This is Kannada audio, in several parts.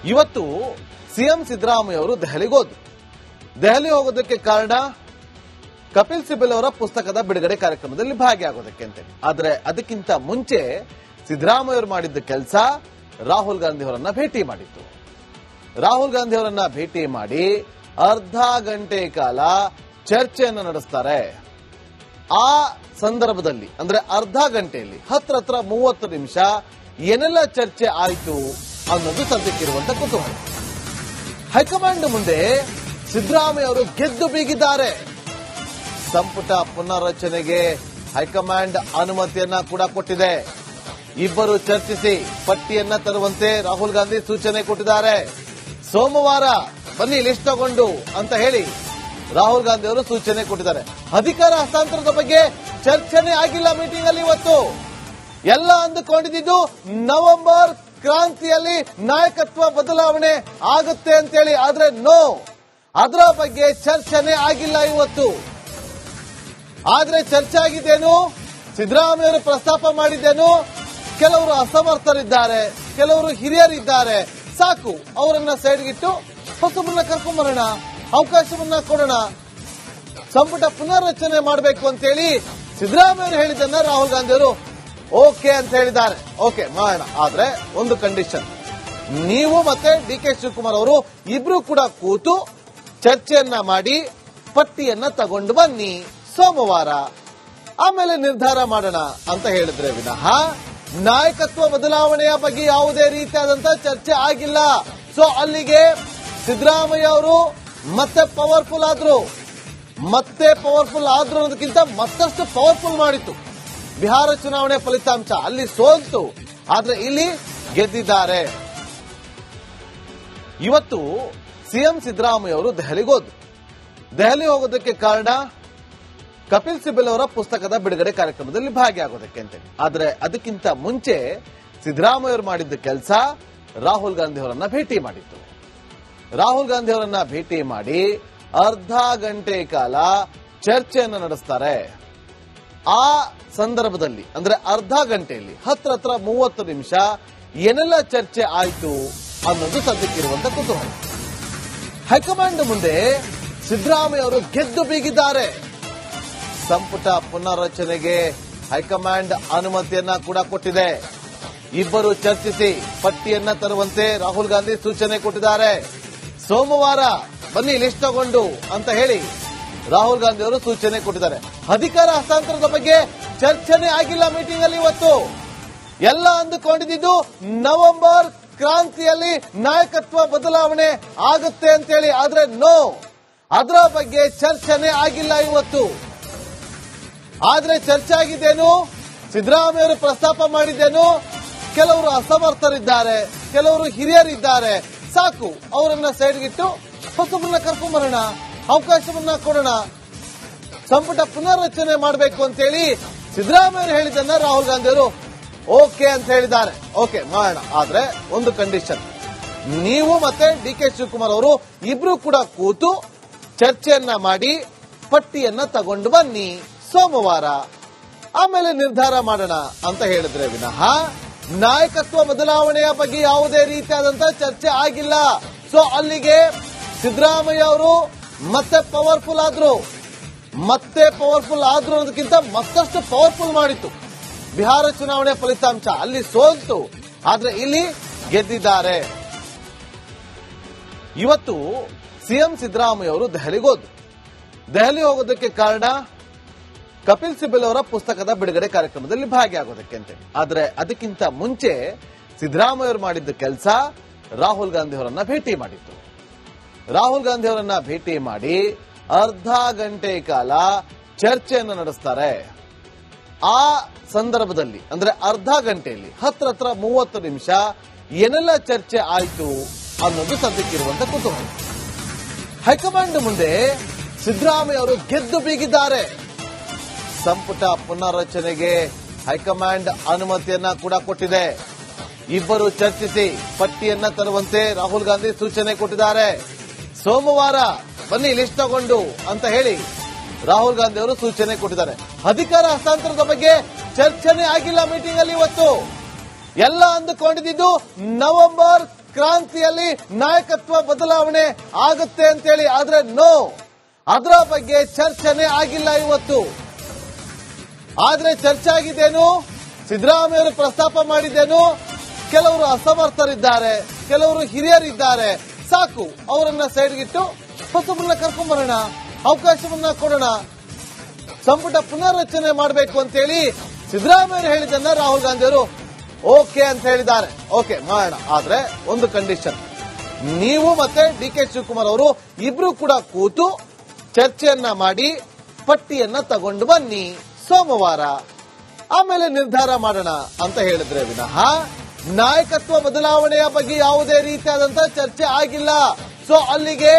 ಇವತ್ತು ಸಿಎಂ ಸಿದ್ದರಾಮಯ್ಯ ಅವರು ದೆಹಲಿಗೆ ಹೋದ್ರು. ದೆಹಲಿ ಹೋಗೋದಕ್ಕೆ ಕಾರಣ ಕಪಿಲ್ ಸಿಬಲ್ ಅವರ ಪುಸ್ತಕದ ಬಿಡುಗಡೆ ಕಾರ್ಯಕ್ರಮದಲ್ಲಿ ಭಾಗಿಯಾಗೋದಕ್ಕೆ ಅಂತ. ಆದ್ರೆ ಅದಕ್ಕಿಂತ ಮುಂಚೆ ಸಿದ್ದರಾಮಯ್ಯ ಅವರು ಮಾಡಿದ್ದ ಕೆಲಸ ರಾಹುಲ್ ಗಾಂಧಿ ಅವರನ್ನ ಭೇಟಿ ಮಾಡಿತ್ತು. ರಾಹುಲ್ ಗಾಂಧಿ ಅವರನ್ನ ಭೇಟಿ ಮಾಡಿ ಅರ್ಧ ಗಂಟೆ ಕಾಲ ಚರ್ಚೆಯನ್ನು ನಡೆಸ್ತಾರೆ. ಆ ಸಂದರ್ಭದಲ್ಲಿ ಅಂದ್ರೆ ಅರ್ಧ ಗಂಟೆಯಲ್ಲಿ ಹತ್ರ 30 ನಿಮಿಷ ಏನೆಲ್ಲ ಚರ್ಚೆ ಆಯಿತು ಅನ್ನೋದು ಸದ್ಯಕ್ಕಿರುವಂತ ಕುತೂಹಲ. ಹೈಕಮಾಂಡ್ ಮುಂದೆ ಸಿದ್ದರಾಮಯ್ಯ ಅವರು ಗೆದ್ದು ಬೀಗಿದ್ದಾರೆ. ಸಂಪುಟ ಪುನರ್ರಚನೆಗೆ ಹೈಕಮಾಂಡ್ ಅನುಮತಿಯನ್ನ ಕೂಡ ಕೊಟ್ಟಿದೆ. ಇಬ್ಬರು ಚರ್ಚಿಸಿ ಪಟ್ಟಿಯನ್ನ ತರುವಂತೆ ರಾಹುಲ್ ಗಾಂಧಿ ಸೂಚನೆ ಕೊಟ್ಟಿದ್ದಾರೆ. ಸೋಮವಾರ ಬನ್ನಿ ಲಿಸ್ಟ್ ತಗೊಂಡು ಅಂತ ಹೇಳಿ ರಾಹುಲ್ ಗಾಂಧಿ ಅವರು ಸೂಚನೆ ಕೊಟ್ಟಿದ್ದಾರೆ. ಅಧಿಕಾರ ಹಸ್ತಾಂತರದ ಬಗ್ಗೆ ಚರ್ಚೆನೇ ಆಗಿಲ್ಲ ಮೀಟಿಂಗ್ ಅಲ್ಲಿ. ಇವತ್ತು ಎಲ್ಲ ಅಂದುಕೊಂಡಿದ್ದು ನವೆಂಬರ್ ಕ್ರಾಂತಿಯಲ್ಲಿ ನಾಯಕತ್ವ ಬದಲಾವಣೆ ಆಗುತ್ತೆ ಅಂತೇಳಿ. ಆದ್ರೆ ನೋ, ಅದರ ಬಗ್ಗೆ ಚರ್ಚೆನೇ ಆಗಿಲ್ಲ ಇವತ್ತು. ಆದ್ರೆ ಚರ್ಚೆ ಆಗಿದ್ದೇನು, ಸಿದ್ದರಾಮಯ್ಯ ಅವರು ಪ್ರಸ್ತಾಪ ಮಾಡಿದ್ದೇನು, ಕೆಲವರು ಅಸಮರ್ಥರಿದ್ದಾರೆ, ಕೆಲವರು ಹಿರಿಯರಿದ್ದಾರೆ, ಸಾಕು ಅವರನ್ನ ಸೈಡ್ಗಿಟ್ಟು ಹೊಸಬರನ್ನ ಕರ್ಕೊಂಡ್ಬರೋಣ, ಅವಕಾಶವನ್ನ ಕೊಡೋಣ, ಸಂಪುಟ ಪುನರ್ರಚನೆ ಮಾಡಬೇಕು ಅಂತೇಳಿ ಸಿದ್ದರಾಮಯ್ಯ ಅವರು ಹೇಳಿದ್ದನ್ನ ರಾಹುಲ್ ಗಾಂಧಿ ಅವರು ಓಕೆ ಅಂತ ಹೇಳಿದ್ದಾರೆ. ಓಕೆ ಮಾಡೋಣ, ಆದ್ರೆ ಒಂದು ಕಂಡೀಷನ್, ನೀವು ಮತ್ತೆ ಡಿಕೆ ಶಿವಕುಮಾರ್ ಅವರು ಇಬ್ರು ಕೂಡ ಕೂತು ಚರ್ಚೆಯನ್ನ ಮಾಡಿ ಪಟ್ಟಿಯನ್ನ ತಗೊಂಡು ಬನ್ನಿ ಸೋಮವಾರ, ಆಮೇಲೆ ನಿರ್ಧಾರ ಮಾಡೋಣ ಅಂತ ಹೇಳಿದ್ರೆ ವಿನಃ ನಾಯಕತ್ವ ಬದಲಾವಣೆಯ ಬಗ್ಗೆ ಯಾವುದೇ ರೀತಿಯಾದಂತ ಚರ್ಚೆ ಆಗಿಲ್ಲ. ಸೊ ಅಲ್ಲಿಗೆ ಸಿದ್ದರಾಮಯ್ಯ ಅವರು ಮತ್ತೆ ಪವರ್ಫುಲ್ ಆದ್ರು ಅನ್ನೋದಕ್ಕಿಂತ ಮತ್ತಷ್ಟು ಪವರ್ಫುಲ್ ಮಾಡಿತ್ತು ಬಿಹಾರ ಚುನಾವಣೆ ಫಲಿತಾಂಶ. ಅಲ್ಲಿ ಸೋಲ್ತು, ಆದ್ರೆ ಇಲ್ಲಿ ಗೆದ್ದಿದ್ದಾರೆ. ಇವತ್ತು ಸಿಎಂ ಸಿದ್ದರಾಮಯ್ಯ ಅವರು ದೆಹಲಿಗೆ ಹೋದ್ರು. ದೆಹಲಿ ಹೋಗೋದಕ್ಕೆ ಕಾರಣ ಕಪಿಲ್ ಸಿಬಲ್ ಅವರ ಪುಸ್ತಕದ ಬಿಡುಗಡೆ ಕಾರ್ಯಕ್ರಮದಲ್ಲಿ ಭಾಗಿಯಾಗೋದಕ್ಕೆ ಅಂತ. ಆದ್ರೆ ಅದಕ್ಕಿಂತ ಮುಂಚೆ ಸಿದ್ದರಾಮಯ್ಯ ಅವರು ಮಾಡಿದ್ದ ಕೆಲಸ ರಾಹುಲ್ ಗಾಂಧಿ ಅವರನ್ನ ಭೇಟಿ ಮಾಡಿತ್ತು. ರಾಹುಲ್ ಗಾಂಧಿ ಅವರನ್ನ ಭೇಟಿ ಮಾಡಿ ಅರ್ಧ ಗಂಟೆ ಕಾಲ ಚರ್ಚೆಯನ್ನು ನಡೆಸ್ತಾರೆ. ಆ ಸಂದರ್ಭದಲ್ಲಿ ಅಂದ್ರೆ ಅರ್ಧ ಗಂಟೆಯಲ್ಲಿ ಹತ್ರ 30 ನಿಮಿಷ ಏನೆಲ್ಲ ಚರ್ಚೆ ಆಯಿತು ಅನ್ನೋದು ಸದ್ಯಕ್ಕಿರುವಂತ ಕುತೂಹಲ. ಹೈಕಮಾಂಡ್ ಮುಂದೆ ಸಿದ್ದರಾಮಯ್ಯ ಅವರು ಗೆದ್ದು ಬೀಗಿದ್ದಾರೆ. ಸಂಪುಟ ಪುನರ್ರಚನೆಗೆ ಹೈಕಮಾಂಡ್ ಅನುಮತಿಯನ್ನ ಕೂಡ ಕೊಟ್ಟಿದೆ. ಇಬ್ಬರು ಚರ್ಚಿಸಿ ಪಟ್ಟಿಯನ್ನ ತರುವಂತೆ ರಾಹುಲ್ ಗಾಂಧಿ ಸೂಚನೆ ಕೊಟ್ಟಿದ್ದಾರೆ. ಸೋಮವಾರ ಬನ್ನಿ ಲಿಸ್ಟ್ ತಗೊಂಡು ಅಂತ ಹೇಳಿ ರಾಹುಲ್ ಗಾಂಧಿ ಅವರು ಸೂಚನೆ ಕೊಟ್ಟಿದ್ದಾರೆ. ಅಧಿಕಾರ ಹಸ್ತಾಂತರದ ಬಗ್ಗೆ ಚರ್ಚೆನೇ ಆಗಿಲ್ಲ ಮೀಟಿಂಗ್ ಅಲ್ಲಿ. ಇವತ್ತು ಎಲ್ಲ ಅಂದುಕೊಂಡಿದ್ದು ನವೆಂಬರ್ ಕ್ರಾಂತಿಯಲ್ಲಿ ನಾಯಕತ್ವ ಬದಲಾವಣೆ ಆಗುತ್ತೆ ಅಂತೇಳಿ. ಆದ್ರೆ ನೋ, ಅದರ ಬಗ್ಗೆ ಚರ್ಚೆನೇ ಆಗಿಲ್ಲ ಇವತ್ತು. ಆದ್ರೆ ಚರ್ಚೆ ಆಗಿದ್ದೇನು, ಸಿದ್ದರಾಮಯ್ಯ ಅವರು ಪ್ರಸ್ತಾಪ ಮಾಡಿದ್ದೇನು, ಕೆಲವರು ಅಸಮರ್ಥರಿದ್ದಾರೆ, ಕೆಲವರು ಹಿರಿಯರಿದ್ದಾರೆ, ಸಾಕು ಅವರನ್ನ ಸೈಡ್ಗಿಟ್ಟು ಹೊಸಬರನ್ನ ಕರ್ಕೊಂಡ್ಬರೋಣ, ಅವಕಾಶವನ್ನ ಕೊಡೋಣ, ಸಂಪುಟ ಪುನರ್ರಚನೆ ಮಾಡಬೇಕು ಅಂತೇಳಿ ಸಿದ್ದರಾಮಯ್ಯ ಅವರು ಹೇಳಿದ್ದನ್ನ ರಾಹುಲ್ ಗಾಂಧಿ ಅವರು ಓಕೆ ಅಂತ ಹೇಳಿದ್ದಾರೆ. ಓಕೆ ಮಾಡೋಣ, ಆದ್ರೆ ಒಂದು ಕಂಡೀಷನ್, ನೀವು ಮತ್ತೆ ಡಿಕೆ ಶಿವಕುಮಾರ್ ಅವರು ಇಬ್ರು ಕೂಡ ಕೂತು ಚರ್ಚೆಯನ್ನ ಮಾಡಿ ಪಟ್ಟಿಯನ್ನ ತಗೊಂಡು ಬನ್ನಿ ಸೋಮವಾರ, ಆಮೇಲೆ ನಿರ್ಧಾರ ಮಾಡೋಣ ಅಂತ ಹೇಳಿದ್ರೆ ವಿನಃ ನಾಯಕತ್ವ ಬದಲಾವಣೆಯ ಬಗ್ಗೆ ಯಾವುದೇ ರೀತಿಯಾದಂತ ಚರ್ಚೆ ಆಗಿಲ್ಲ. ಸೊ ಅಲ್ಲಿಗೆ ಸಿದ್ದರಾಮಯ್ಯ ಅವರು ಮತ್ತೆ ಪವರ್ಫುಲ್ ಆದ್ರು ಅನ್ನೋದಕ್ಕಿಂತ ಮತ್ತಷ್ಟು ಪವರ್ಫುಲ್ ಮಾಡಿತ್ತು ಬಿಹಾರ ಚುನಾವಣೆ ಫಲಿತಾಂಶ. ಅಲ್ಲಿ ಸೋಲ್ತು, ಆದ್ರೆ ಇಲ್ಲಿ ಗೆದ್ದಿದ್ದಾರೆ. ಇವತ್ತು ಸಿಎಂ ಸಿದ್ದರಾಮಯ್ಯ ಅವರು ದೆಹಲಿಗೆ ಹೋದ್ರು. ದೆಹಲಿ ಹೋಗೋದಕ್ಕೆ ಕಾರಣ ಕಪಿಲ್ ಸಿಬಲ್ ಅವರ ಪುಸ್ತಕದ ಬಿಡುಗಡೆ ಕಾರ್ಯಕ್ರಮದಲ್ಲಿ ಭಾಗಿಯಾಗೋದಕ್ಕೆ ಅಂತ. ಆದ್ರೆ ಅದಕ್ಕಿಂತ ಮುಂಚೆ ಸಿದ್ದರಾಮಯ್ಯ ಅವರು ಮಾಡಿದ್ದ ಕೆಲಸ ರಾಹುಲ್ ಗಾಂಧಿ ಅವರನ್ನ ಭೇಟಿ ಮಾಡಿತ್ತು. ರಾಹುಲ್ ಗಾಂಧಿ ಅವರನ್ನ ಭೇಟಿ ಮಾಡಿ ಅರ್ಧ ಗಂಟೆ ಕಾಲ ಚರ್ಚೆಯನ್ನು ನಡೆಸ್ತಾರೆ. ಆ ಸಂದರ್ಭದಲ್ಲಿ ಅಂದ್ರೆ ಅರ್ಧ ಗಂಟೆಯಲ್ಲಿ ಹತ್ರ 30 ನಿಮಿಷ ಏನೆಲ್ಲ ಚರ್ಚೆ ಆಯಿತು ಅನ್ನೋದು ಸದ್ಯಕ್ಕಿರುವಂತ ಕುತೂಹಲ. ಹೈಕಮಾಂಡ್ ಮುಂದೆ ಸಿದ್ದರಾಮಯ್ಯ ಅವರು ಗೆದ್ದು ಬೀಗಿದ್ದಾರೆ. ಸಂಪುಟ ಪುನರ್ರಚನೆಗೆ ಹೈಕಮಾಂಡ್ ಅನುಮತಿಯನ್ನ ಕೂಡ ಕೊಟ್ಟಿದೆ. ಇಬ್ಬರು ಚರ್ಚಿಸಿ ಪಟ್ಟಿಯನ್ನ ತರುವಂತೆ ರಾಹುಲ್ ಗಾಂಧಿ ಸೂಚನೆ ಕೊಟ್ಟಿದ್ದಾರೆ. ಸೋಮವಾರ ಬನ್ನಿ ಲಿಸ್ಟ್ ತಗೊಂಡು ಅಂತ ಹೇಳಿ ರಾಹುಲ್ ಗಾಂಧಿ ಅವರು ಸೂಚನೆ ಕೊಟ್ಟಿದ್ದಾರೆ. ಅಧಿಕಾರ ಹಸ್ತಾಂತರದ ಬಗ್ಗೆ ಚರ್ಚೆನೇ ಆಗಿಲ್ಲ ಮೀಟಿಂಗ್ ಅಲ್ಲಿ. ಇವತ್ತು ಎಲ್ಲ ಅಂದುಕೊಂಡಿದ್ದು ನವೆಂಬರ್ ಕ್ರಾಂತಿಯಲ್ಲಿ ನಾಯಕತ್ವ ಬದಲಾವಣೆ ಆಗುತ್ತೆ ಅಂತೇಳಿ. ಆದ್ರೆ ನೋ, ಅದರ ಬಗ್ಗೆ ಚರ್ಚೆನೇ ಆಗಿಲ್ಲ ಇವತ್ತು. ಆದ್ರೆ ಚರ್ಚೆ ಆಗಿದ್ದೇನು, ಸಿದ್ದರಾಮಯ್ಯ ಅವರು ಪ್ರಸ್ತಾಪ ಮಾಡಿದ್ದೇನು, ಕೆಲವರು ಅಸಮರ್ಥರಿದ್ದಾರೆ, ಕೆಲವರು ಹಿರಿಯರಿದ್ದಾರೆ, ಸಾಕು ಅವರನ್ನ ಸೈಡ್ಗಿಟ್ಟು ಹೊಸಬರನ್ನ ಕರ್ಕೊಂಡ್ಬರೋಣ, ಅವಕಾಶವನ್ನ ಕೊಡೋಣ, ಸಂಪುಟ ಪುನರ್ರಚನೆ ಮಾಡಬೇಕು ಅಂತೇಳಿ ಸಿದ್ದರಾಮಯ್ಯ ಹೇಳಿದ್ದನ್ನ ರಾಹುಲ್ ಗಾಂಧಿ ಅವರು ಓಕೆ ಅಂತ ಹೇಳಿದ್ದಾರೆ. ಓಕೆ ಮಾಡೋಣ, ಆದ್ರೆ ಒಂದು ಕಂಡೀಷನ್, ನೀವು ಮತ್ತೆ DK ಶಿವಕುಮಾರ್ ಅವರು ಇಬ್ರು ಕೂಡ ಕೂತು ಚರ್ಚೆಯನ್ನ ಮಾಡಿ ಪಟ್ಟಿಯನ್ನ ತಗೊಂಡು ಬನ್ನಿ ಸೋಮವಾರ, ಆಮೇಲೆ ನಿರ್ಧಾರ ಮಾಡೋಣ ಅಂತ ಹೇಳಿದ್ರೆ ವಿನಃ ನಾಯಕತ್ವ ಬದಲಾವಣೆಯ ಬಗ್ಗೆ ಯಾವುದೇ ರೀತಿಯಾದಂತಹ ಚರ್ಚೆ ಆಗಿಲ್ಲ. ಸೊ ಅಲ್ಲಿಗೆ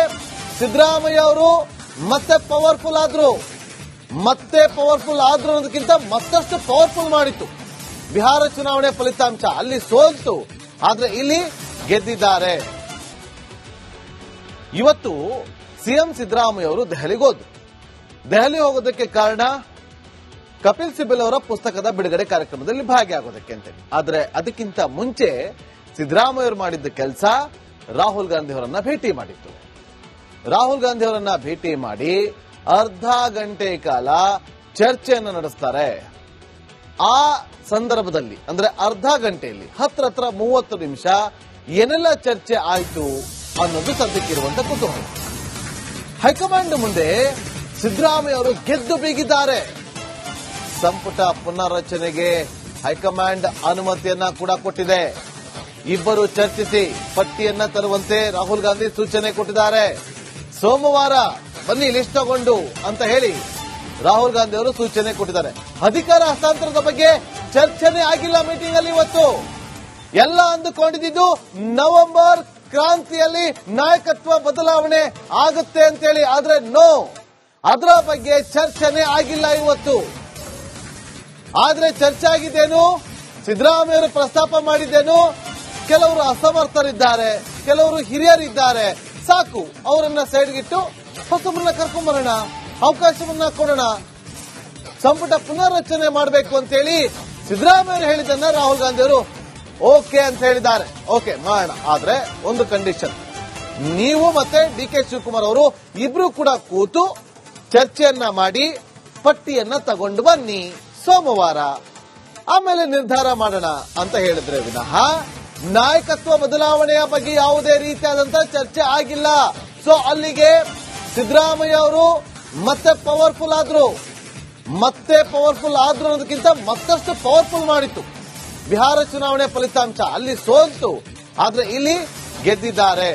ಸಿದ್ದರಾಮಯ್ಯ ಅವರು ಮತ್ತೆ ಪವರ್ಫುಲ್ ಆದ್ರು ಅನ್ನೋದಕ್ಕಿಂತ ಮತ್ತಷ್ಟು ಪವರ್ಫುಲ್ ಮಾಡಿತ್ತು ಬಿಹಾರ ಚುನಾವಣೆ ಫಲಿತಾಂಶ. ಅಲ್ಲಿ ಸೋಲ್ತು, ಆದ್ರೆ ಇಲ್ಲಿ ಗೆದ್ದಿದ್ದಾರೆ. ಇವತ್ತು ಸಿಎಂ ಸಿದ್ದರಾಮಯ್ಯ ಅವರು ದೆಹಲಿ ಹೋಗೋದಕ್ಕೆ ಕಾರಣ ಕಪಿಲ್ ಸಿಬಲ್ ಅವರ ಪುಸ್ತಕದ ಬಿಡುಗಡೆ ಕಾರ್ಯಕ್ರಮದಲ್ಲಿ ಭಾಗಿಯಾಗೋದಕ್ಕೆ ಅಂತ. ಆದ್ರೆ ಅದಕ್ಕಿಂತ ಮುಂಚೆ ಸಿದ್ದರಾಮಯ್ಯ ಅವರು ಮಾಡಿದ್ದ ಕೆಲಸ ರಾಹುಲ್ ಗಾಂಧಿ ಅವರನ್ನ ಭೇಟಿ ಮಾಡಿತ್ತು. ರಾಹುಲ್ ಗಾಂಧಿ ಅವರನ್ನ ಭೇಟಿ ಮಾಡಿ ಅರ್ಧ ಗಂಟೆ ಕಾಲ ಚರ್ಚೆಯನ್ನು ನಡೆಸ್ತಾರೆ. ಆ ಸಂದರ್ಭದಲ್ಲಿ ಅಂದ್ರೆ ಅರ್ಧ ಗಂಟೆಯಲ್ಲಿ ಹತ್ರ 30 ನಿಮಿಷ ಏನೆಲ್ಲ ಚರ್ಚೆ ಆಯ್ತು ಅನ್ನೋದು ಸದ್ಯಕ್ಕಿರುವಂತ ಕುತೂಹಲ. ಹೈಕಮಾಂಡ್ ಮುಂದೆ ಸಿದ್ದರಾಮಯ್ಯ ಅವರು ಗೆದ್ದು ಬೀಗಿದ್ದಾರೆ. ಸಂಪುಟ ಪುನರ್ರಚನೆಗೆ ಹೈಕಮಾಂಡ್ ಅನುಮತಿಯನ್ನ ಕೂಡ ಕೊಟ್ಟಿದೆ. ಇಬ್ಬರು ಚರ್ಚಿಸಿ ಪಟ್ಟಿಯನ್ನ ತರುವಂತೆ ರಾಹುಲ್ ಗಾಂಧಿ ಸೂಚನೆ ಕೊಟ್ಟಿದ್ದಾರೆ. ಸೋಮವಾರ ಬನ್ನಿ ಲಿಸ್ಟ್ ತಗೊಂಡು ಅಂತ ಹೇಳಿ ರಾಹುಲ್ ಗಾಂಧಿ ಅವರು ಸೂಚನೆ ಕೊಟ್ಟಿದ್ದಾರೆ. ಅಧಿಕಾರ ಹಸ್ತಾಂತರದ ಬಗ್ಗೆ ಚರ್ಚೆನೇ ಆಗಿಲ್ಲ ಮೀಟಿಂಗ್ ಅಲ್ಲಿ. ಇವತ್ತು ಎಲ್ಲ ಅಂದುಕೊಂಡಿದ್ದು ನವೆಂಬರ್ ಕ್ರಾಂತಿಯಲ್ಲಿ ನಾಯಕತ್ವ ಬದಲಾವಣೆ ಆಗುತ್ತೆ ಅಂತೇಳಿ. ಆದ್ರೆ ನೋ, ಅದರ ಬಗ್ಗೆ ಚರ್ಚೆನೇ ಆಗಿಲ್ಲ ಇವತ್ತು. ಆದ್ರೆ ಚರ್ಚೆ ಆಗಿದ್ದೇನು, ಸಿದ್ದರಾಮಯ್ಯ ಅವರು ಪ್ರಸ್ತಾಪ ಮಾಡಿದ್ದೇನು, ಕೆಲವರು ಅಸಮರ್ಥರಿದ್ದಾರೆ, ಕೆಲವರು ಹಿರಿಯರಿದ್ದಾರೆ, ಸಾಕು ಅವರನ್ನ ಸೈಡ್ಗಿಟ್ಟು ಹೊಸಬರನ್ನ ಕರ್ಕೊಂಡ್ಬರೋಣ, ಅವಕಾಶವನ್ನ ಕೊಡೋಣ, ಸಂಪುಟ ಪುನರ್ರಚನೆ ಮಾಡಬೇಕು ಅಂತೇಳಿ ಸಿದ್ದರಾಮಯ್ಯ ಹೇಳಿದ್ದನ್ನ ರಾಹುಲ್ ಗಾಂಧಿ ಅವರು ಓಕೆ ಅಂತ ಹೇಳಿದ್ದಾರೆ. ಓಕೆ ಮಾಡೋಣ, ಆದ್ರೆ ಒಂದು ಕಂಡೀಷನ್, ನೀವು ಮತ್ತೆ DK ಶಿವಕುಮಾರ್ ಅವರು ಇಬ್ರು ಕೂಡ ಕೂತು ಚರ್ಚೆಯನ್ನ ಮಾಡಿ ಪಟ್ಟಿಯನ್ನ ತಗೊಂಡು ಬನ್ನಿ ಸೋಮವಾರ, ಆಮೇಲೆ ನಿರ್ಧಾರ ಮಾಡೋಣ ಅಂತ ಹೇಳಿದ್ರೆ ವಿನಃ ನಾಯಕತ್ವ ಬದಲಾವಣೆಯ ಬಗ್ಗೆ ಯಾವುದೇ ರೀತಿಯಾದಂತಹ ಚರ್ಚೆ ಆಗಿಲ್ಲ. ಸೊ ಅಲ್ಲಿಗೆ ಸಿದ್ದರಾಮಯ್ಯ ಅವರು ಮತ್ತೆ ಪವರ್ಫುಲ್ ಆದ್ರು ಅನ್ನೋದಕ್ಕಿಂತ ಮತ್ತಷ್ಟು ಪವರ್ಫುಲ್ ಮಾಡಿತ್ತು ಬಿಹಾರ ಚುನಾವಣೆ ಫಲಿತಾಂಶ. ಅಲ್ಲಿ ಸೋಲ್ತು, ಆದ್ರೆ ಇಲ್ಲಿ ಗೆದ್ದಿದ್ದಾರೆ.